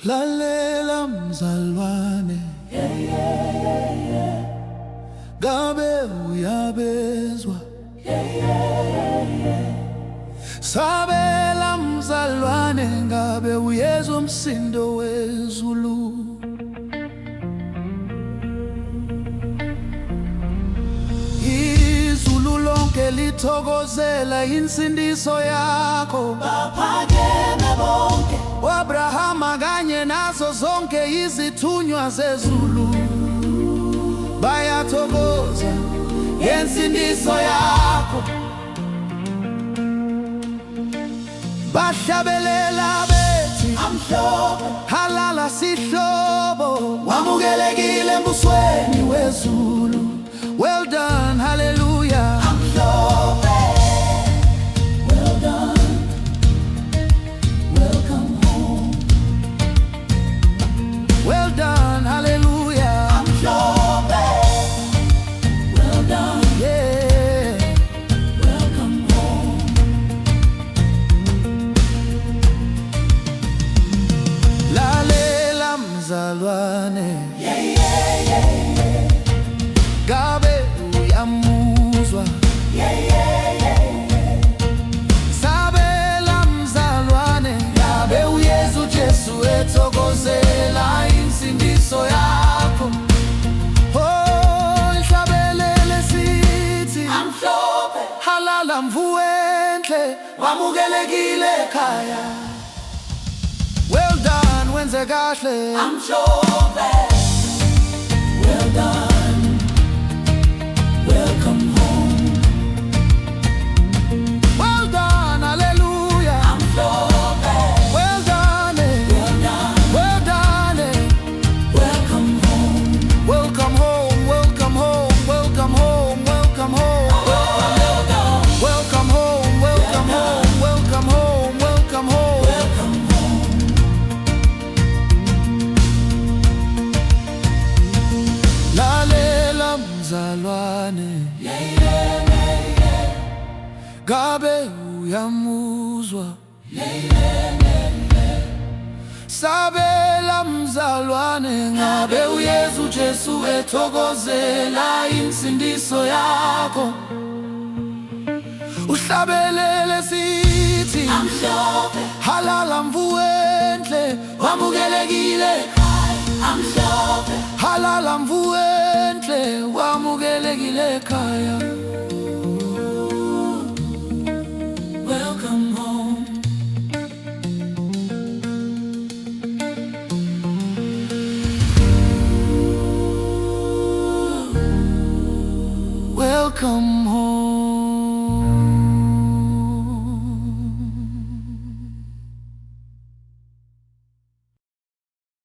Lalela mzalwane, ngabe uyabezwa? Sabela mzalwane, ngabe uyezwa umsindo wezulu? Izulu lonke lithokozela insindiso yakho. Baphakeme bonke Abrahama kanye nazo zonke izithunywa zezulu bayathokoza ngensindiso yakho. Bahlabelela bethi amhlophe halala sihlobo, wamukelekile embusweni wezulu. Well done, hallelujah. amhlophe. Well done, welcome home. Well done, hallelujah. Amhlophe, well done, Yeah. welcome home. Lalela mzalwane, Yeah, yeah, yeah, yeah. ngabe uyamuzwa? Yeah, yeah, yeah. Sabela mzalwane, ngabe uyezwa uJesu ethokozela insindiso yakho. Oh, ihlabelele sithi Amhlophe, halala mvuwenhle, wamukelekile ekhaya. Well done, wenze kahle. amhlophe. Well done, welcome home. Well done, hallelujah. Amhlophe, Well done, well done, well done. welcome home. Welcome home, welcome home, welcome home, welcome home. Well done, Welcome home, welcome home, welcome home, welcome home. welcome home. Lalela mzalwane, Yeah, yeah, yeah, yeah. ngabe uyamuzwa? Sabela mzalwane, ngabe uyezwa uJesu ethokozela insindiso yakho. Uhlabelele sithi Amhlophe, halala mvuwenhle, wamukelekile. amhlophe. Halala mvuwenhle, wamukelekile ekhaya. Welcome home. Welcome home.